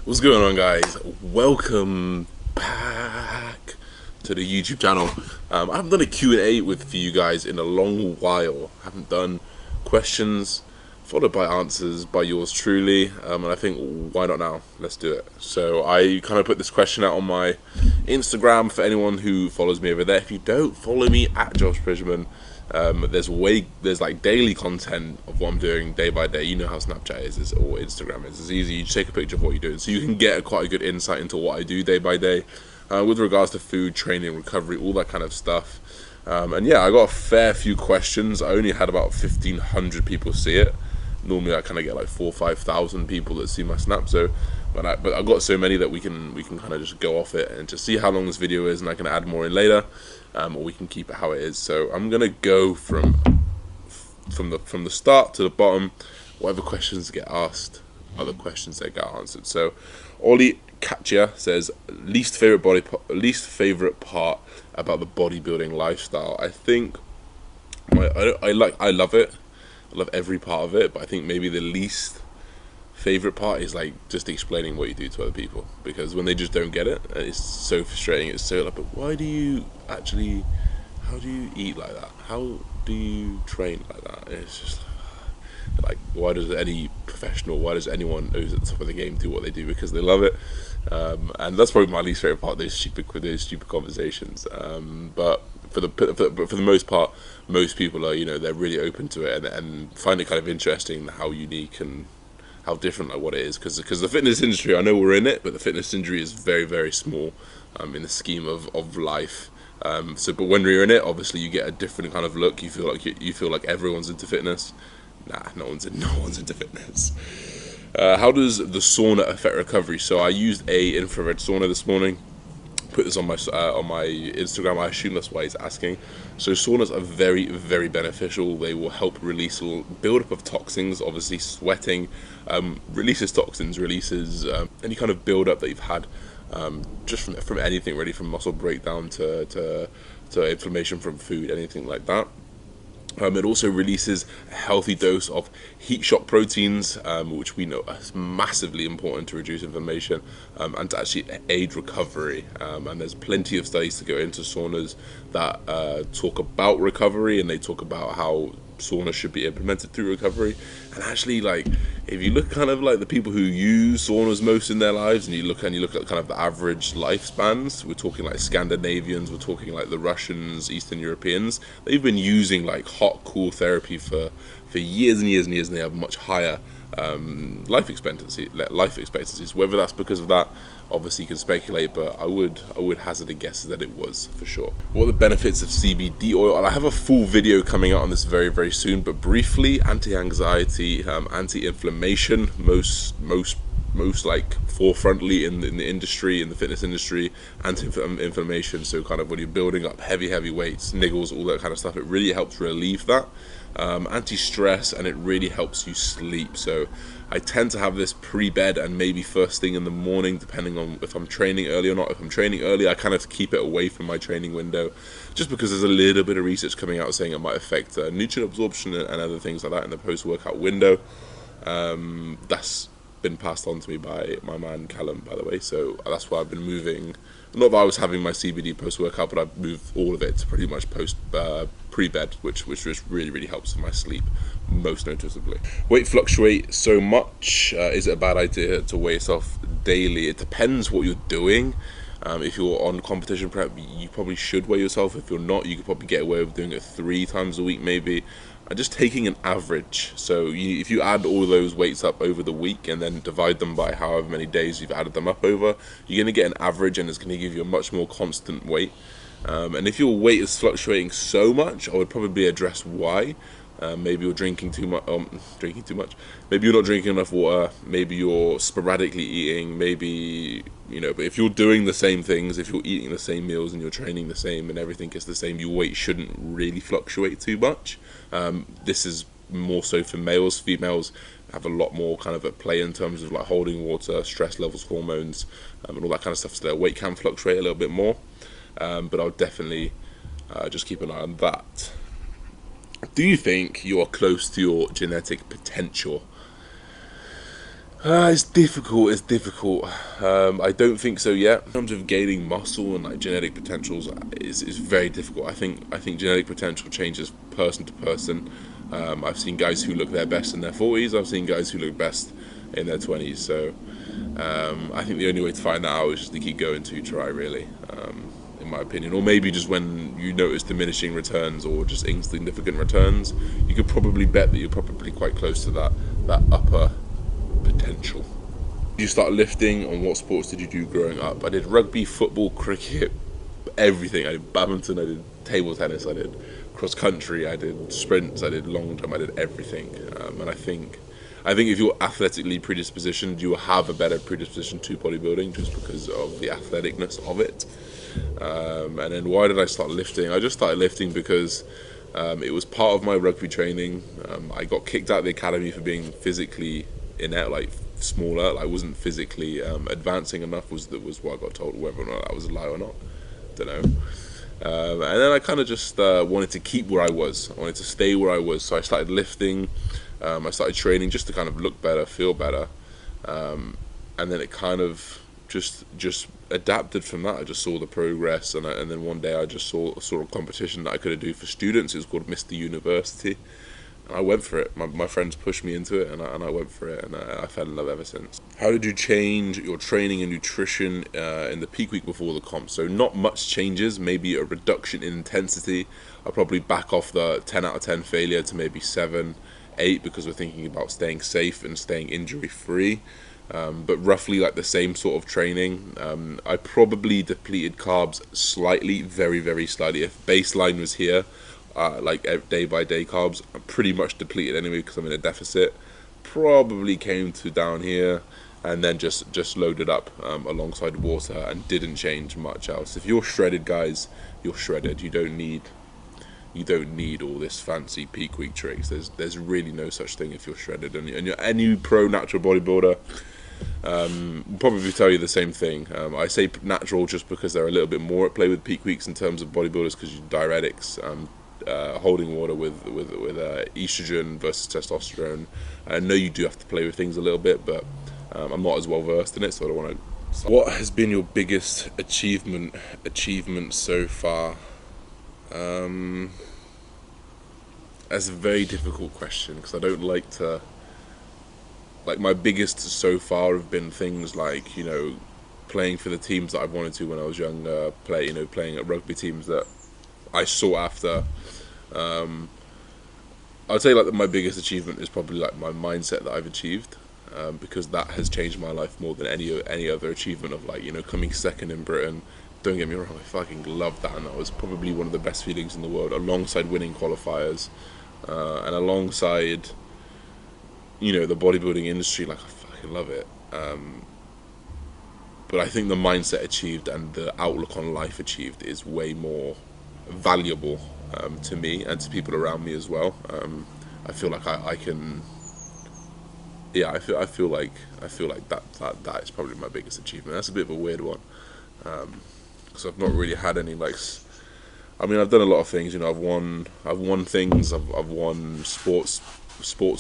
What's going on, guys? Welcome back to the YouTube channel. I haven't done a Q&A for you guys in a long while. I haven't done questions followed by answers by yours truly, and I think, why not now? Let's do it. So I kind of put this question out on my Instagram for anyone who follows me over there. If you don't follow me at Josh Bridgman, there's like daily content of what I'm doing day by day. You know how Snapchat is or Instagram is. It's easy. You just take a picture of what you're doing, so you can get quite a good insight into what I do day by day, with regards to food, training, recovery, all that kind of stuff. And yeah, I got a fair few questions. I only had about 1,500 people see it. Normally I kind of get like 4,000 or 5,000 people that see my snap. So, but I got so many that we can kind of just go off it and just see how long this video is, and I can add more in later, or we can keep it how it is. So I'm gonna go from the start to the bottom. Whatever questions get asked are the questions that get answered. So Ollie Katja says, least favorite part about the bodybuilding lifestyle. I think I love it. I love every part of it, but I think maybe the least favorite part is like just explaining what you do to other people, because when they just don't get it, it's so frustrating. It's so like, but why do you actually, how do you eat like that? How do you train like that? And it's just like, why does any professional, why does anyone who's at the top of the game do what they do? Because they love it. And that's probably my least favorite part, those stupid conversations. But for the most part, most people are, they're really open to it and find it kind of interesting how unique and how different like what it is. Because the fitness industry, I know we're in it, but the fitness industry is very, very small in the scheme of life. But when you're in it, obviously you get a different kind of look. You feel like everyone's into fitness. Nah, no one's into fitness. How does the sauna affect recovery? So I used a infrared sauna this morning. Put this on my Instagram. I assume that's why he's asking. So saunas are very, very beneficial. They will help release a buildup of toxins. Obviously, sweating releases toxins, releases any kind of buildup that you've had, just from anything, really, from muscle breakdown to inflammation from food, anything like that. It also releases a healthy dose of heat shock proteins, which we know is massively important to reduce inflammation and to actually aid recovery. And there's plenty of studies to go into saunas that talk about recovery, and they talk about how sauna should be implemented through recovery. And actually, like, if you look kind of like the people who use saunas most in their lives, and you look at kind of the average lifespans, we're talking like Scandinavians, we're talking like the Russians, Eastern Europeans, they've been using like hot cool therapy for years and years and years, and they have much higher life expectancies. Whether that's because of that, obviously you can speculate, but I would hazard a guess that it was, for sure. What are the benefits of CBD oil? And I have a full video coming out on this very, very soon, but briefly, anti-anxiety, anti-inflammation, most like forefrontly in the industry, in the fitness industry, anti-inflammation. So kind of when you're building up heavy weights, niggles, all that kind of stuff, it really helps relieve that. Anti-stress, and it really helps you sleep. So I tend to have this pre-bed and maybe first thing in the morning, depending on if I'm training early or not. If I'm training early, I kind of keep it away from my training window, just because there's a little bit of research coming out saying it might affect nutrient absorption and other things like that in the post-workout window. That's been passed on to me by my man Callum, by the way, so that's why I've been moving. Not that I was having my CBD post-workout, but I've moved all of it to pretty much pre-bed, which just really helps with my sleep, most noticeably. Weight fluctuate so much. Is it a bad idea to weigh yourself daily? It depends what you're doing. If you're on competition prep, you probably should weigh yourself. If you're not, you could probably get away with doing it 3 times a week, maybe. Just taking an average. So if you add all those weights up over the week and then divide them by however many days you've added them up over, you're going to get an average, and it's going to give you a much more constant weight. And if your weight is fluctuating so much, I would probably address why. Maybe you're drinking too much. Maybe you're not drinking enough water. Maybe you're sporadically eating. Maybe, but if you're doing the same things, if you're eating the same meals and you're training the same and everything is the same, your weight shouldn't really fluctuate too much. This is more so for males. Females have a lot more kind of at play in terms of like holding water, stress levels, hormones, and all that kind of stuff. So their weight can fluctuate a little bit more. But I would definitely just keep an eye on that. Do you think you are close to your genetic potential? It's difficult. It's difficult. I don't think so yet. In terms of gaining muscle and like genetic potentials, is very difficult. I think genetic potential changes person to person. I've seen guys who look their best in their 40s. I've seen guys who look best in their 20s. So I think the only way to find that out is just to keep going till you try, really. In my opinion, or maybe just when you notice diminishing returns or just insignificant returns, you could probably bet that you're probably quite close to that upper potential. You start lifting, and what sports did you do growing up? I did rugby, football, cricket, everything. I did badminton, I did table tennis, I did cross country, I did sprints, I did long jump, I did everything. And I think if you're athletically predispositioned, you will have a better predisposition to bodybuilding just because of the athleticness of it. And then why did I start lifting? I just started lifting because it was part of my rugby training. I got kicked out of the academy for being physically inept, like smaller. I wasn't physically advancing enough. Was what I got told. Whether or not that was a lie or not, don't know. And then I kind of just wanted to keep where I was. I wanted to stay where I was. So I started lifting. I started training just to kind of look better, feel better, and then it kind of just adapted from that. I just saw the progress, and then one day I just saw a sort of competition that I could do for students. It was called Mr. University, and I went for it. My friends pushed me into it, and I went for it, and I fell in love ever since. How did you change your training and nutrition in the peak week before the comp? So not much changes, maybe a reduction in intensity. I'll probably back off the 10 out of 10 failure to maybe 7, 8 because we're thinking about staying safe and staying injury free. But roughly like the same sort of training. I probably depleted carbs slightly, very, very slightly. If baseline was here, like day by day carbs, I'm pretty much depleted anyway because I'm in a deficit. Probably came to down here and then just loaded up alongside water and didn't change much else. If you're shredded, guys, you're shredded. You don't need all this fancy peak week tricks. There's really no such thing if you're shredded, and you're any pro natural bodybuilder probably tell you the same thing. I say natural just because they're a little bit more at play with peak weeks in terms of bodybuilders, because you diuretics, holding water with estrogen versus testosterone. I know you do have to play with things a little bit, but I'm not as well versed in it, so I don't want to. What has been your biggest achievement so far? That's a very difficult question because I don't like to. Like, my biggest so far have been things like, playing for the teams that I wanted to when I was younger, playing at rugby teams that I sought after. I'd say like my biggest achievement is probably like my mindset that I've achieved, because that has changed my life more than any other achievement of coming second in Britain. Don't get me wrong, I fucking loved that, and that was probably one of the best feelings in the world, alongside winning qualifiers, and alongside the bodybuilding industry. Like, I fucking love it. But I think the mindset achieved and the outlook on life achieved is way more valuable to me and to people around me as well. I feel like I can. Yeah, I feel like that is probably my biggest achievement. That's a bit of a weird one, because I've not really had any I mean, I've done a lot of things. I've won things. I've won sports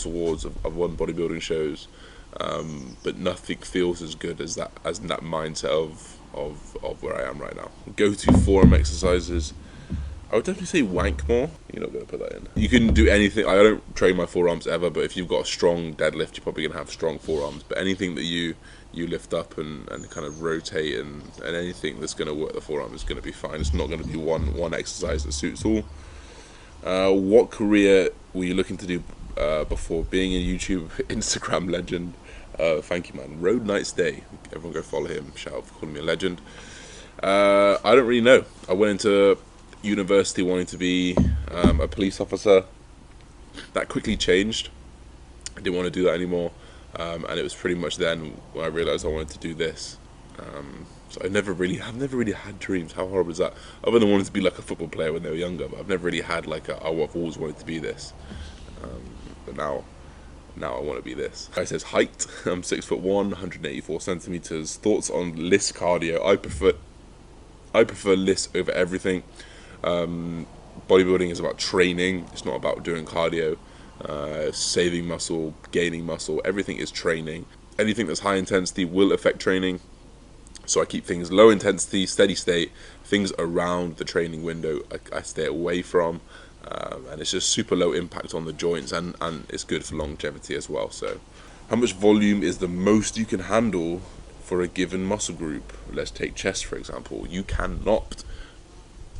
awards. I've won bodybuilding shows, but nothing feels as good as that mindset of where I am right now. Go to forearm exercises. I would definitely say wank more. You're not going to put that in. You can do anything. I don't train my forearms ever, but if you've got a strong deadlift, you're probably going to have strong forearms. But anything that you lift up and kind of rotate and anything that's going to work the forearm is going to be fine. It's not going to be one exercise that suits all. What career were you looking to do before being a YouTube Instagram legend? Thank you, man. Road Nights Day. Everyone go follow him. Shout out for calling me a legend. I don't really know. I went into university wanting to be a police officer. That quickly changed. I didn't want to do that anymore, and it was pretty much then when I realised I wanted to do this. So I've never really had dreams. How horrible is that? Other than wanting to be like a football player when they were younger, but I've never really had I've always wanted to be this. But now I want to be this. Guy says height. I'm 6'1", 184 centimeters. Thoughts on LISS cardio? I prefer LISS over everything. Bodybuilding is about training. It's not about doing cardio. Saving muscle, gaining muscle. Everything is training. anything that's high intensity will affect training. So I keep things low intensity, steady state, things around the training window I stay away from. And it's just super low impact on the joints, and it's good for longevity as well. So how much volume is the most you can handle for a given muscle group? Let's take chest, for example. You cannot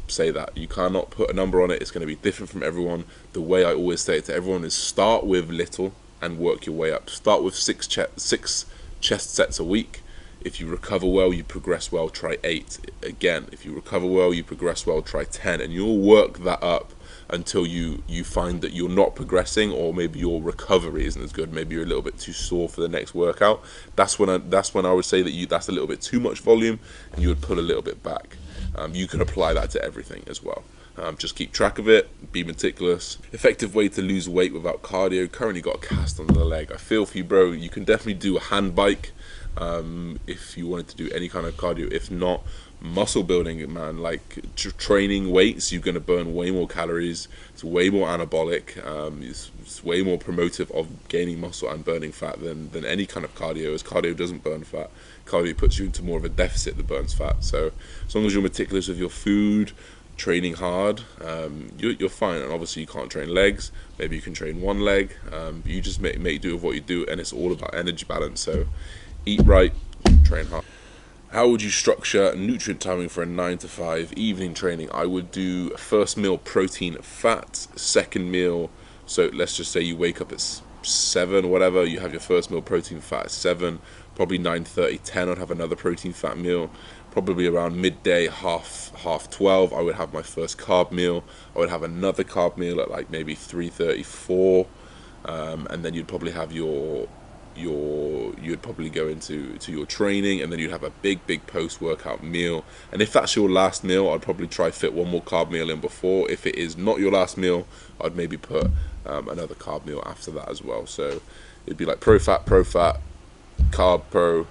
say that. You cannot put a number on it. It's going to be different from everyone. The way I always say it to everyone is start with little and work your way up. Start with six chest sets a week. If you recover well, you progress well, try 8. Again, if you recover well, you progress well, try 10. And you'll work that up until you find that you're not progressing, or maybe your recovery isn't as good. Maybe you're a little bit too sore for the next workout. That's when I would say that that's a little bit too much volume, and you would pull a little bit back. You can apply that to everything as well. Just keep track of it, be meticulous. Effective way to lose weight without cardio. Currently got a cast on the leg. I feel for you, bro. You can definitely do a hand bike if you wanted to do any kind of cardio. If not, muscle building, man. Like training weights, you're going to burn way more calories. It's way more anabolic. It's way more promotive of gaining muscle and burning fat than any kind of cardio, as cardio doesn't burn fat. Cardio puts you into more of a deficit that burns fat. So as long as you're meticulous with your food, training hard, you're fine. And obviously you can't train legs. Maybe you can train one leg. You just make do with what you do, and it's all about energy balance. So eat right, train hard. How would you structure nutrient timing for a 9 to 5 evening training? I would do first meal protein fat, second meal, so let's just say you wake up at 7 or whatever, you have your first meal protein fat at 7, probably 9:30, 10 I'd have another protein fat meal. Probably around midday, half 12, I would have my first carb meal. I would have another carb meal at like maybe 3:30, 4, and then you'd probably have you'd probably go into your training, and then you'd have a big post-workout meal. And if that's your last meal, I'd probably try fit one more carb meal in before. If it is not your last meal, I'd maybe put another carb meal after that as well. So it'd be like pro fat, carb pro,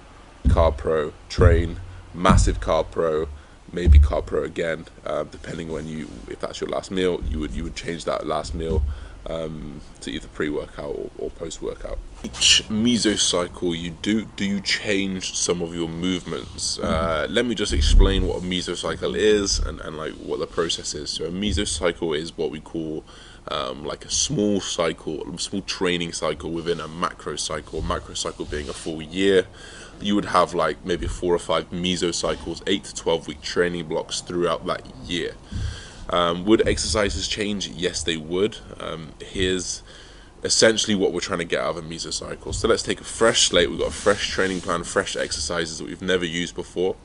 train, massive carb pro, maybe carb pro again, depending if that's your last meal, you would change that last meal to either pre-workout or post-workout. Each mesocycle you do you change some of your movements? Let me just explain what a mesocycle is and like what the process is. So a mesocycle is what we call like a small training cycle within a macrocycle being a full year. You would have like maybe 4 or 5 mesocycles, 8 to 12 week training blocks throughout that year. Would exercises change? Yes, they would. Here's essentially what we're trying to get out of a mesocycle. So let's take a fresh slate. We've got a fresh training plan, fresh exercises that we've never used before.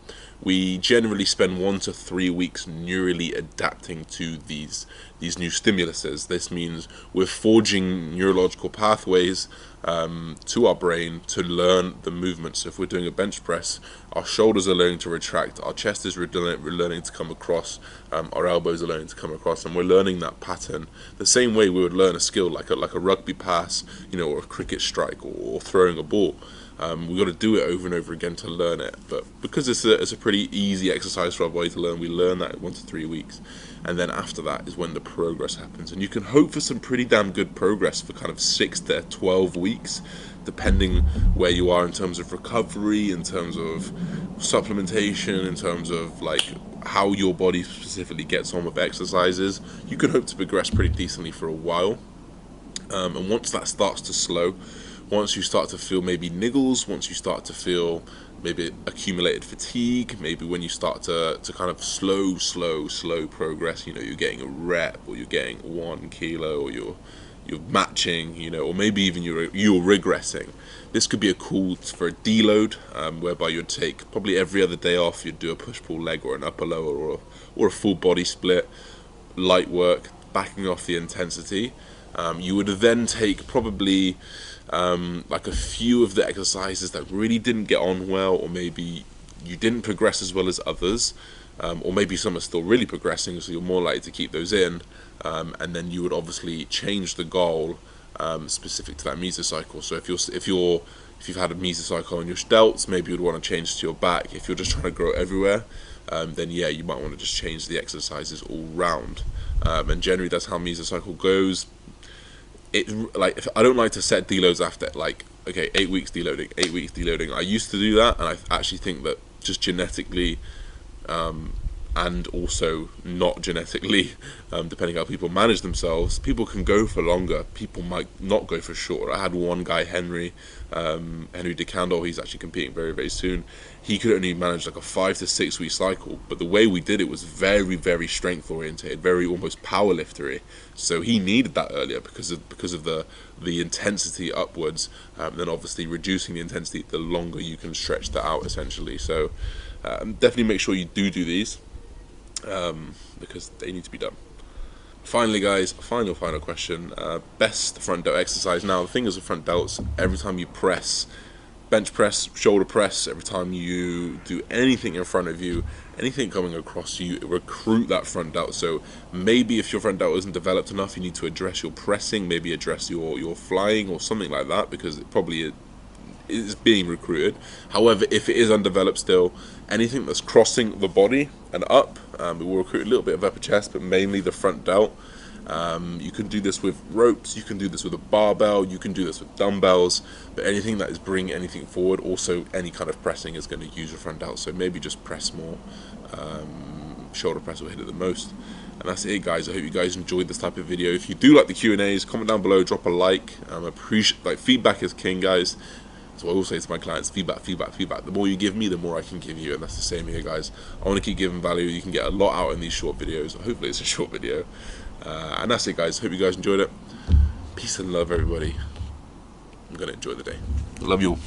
We generally spend 1 to 3 weeks neurally adapting to these new stimuluses. This means we're forging neurological pathways to our brain to learn the movement. So if we're doing a bench press, our shoulders are learning to retract, our chest is learning to come across, our elbows are learning to come across, and we're learning that pattern the same way we would learn a skill like a rugby pass, or a cricket strike, or throwing a ball. We've got to do it over and over again to learn it, but because it's a pretty easy exercise for our body to learn, we learn that in 1 to 3 weeks, and then after that is when the progress happens. And you can hope for some pretty damn good progress for kind of 6 to 12 weeks, depending where you are in terms of recovery, in terms of supplementation, in terms of like how your body specifically gets on with exercises. You can hope to progress pretty decently for a while, and once that starts to slow, once you start to feel maybe niggles, once you start to feel maybe accumulated fatigue, maybe when you start to kind of slow progress, you're getting a rep, or you're getting 1 kilo, or you're matching, or maybe even you're regressing. This could be a call for a deload, whereby you'd take probably every other day off, you'd do a push-pull leg or an upper lower or a full body split, light work, backing off the intensity. You would then take probably like a few of the exercises that really didn't get on well, or maybe you didn't progress as well as others, or maybe some are still really progressing, so you're more likely to keep those in, and then you would obviously change the goal specific to that mesocycle. So if you've had a mesocycle on your delts, maybe you'd want to change to your back. If you're just trying to grow everywhere, then yeah, you might want to just change the exercises all round, and generally that's how mesocycle goes. I don't like to set deloads after like okay, 8 weeks deloading, 8 weeks deloading. I used to do that, and I actually think that just genetically, and also not genetically, depending how people manage themselves, people can go for longer, people might not go for shorter. I had one guy, Henry DeCandle, he's actually competing very, very soon. He could only manage like a 5 to 6 week cycle, but the way we did it was very, very strength oriented, very almost powerliftery. So he needed that earlier because of the intensity upwards, then obviously reducing the intensity the longer you can stretch that out essentially. So definitely make sure you do these, because they need to be done. Finally, guys, final question. Best front delt exercise. Now, the thing is with front delts, every time you press, bench press, shoulder press, every time you do anything in front of you, anything coming across you, recruit that front delt. So maybe if your front delt isn't developed enough, you need to address your pressing, maybe address your flying or something like that, because it probably is being recruited. However, if it is undeveloped still, anything that's crossing the body and up, it will recruit a little bit of upper chest, but mainly the front delt. You can do this with ropes, you can do this with a barbell, you can do this with dumbbells, but anything that is bringing anything forward, also any kind of pressing is going to use your front delt. So maybe just press more, shoulder press will hit it the most. And that's it, guys. I hope you guys enjoyed this type of video. If you do like the Q&As, comment down below, drop a like. Appreciate, feedback is king, guys. So I always say to my clients, feedback. The more you give me, the more I can give you, and that's the same here, guys. I want to keep giving value. You can get a lot out in these short videos. Hopefully it's a short video. And that's it, guys. Hope you guys enjoyed it. Peace and love, everybody. I'm going to enjoy the day. Love you all.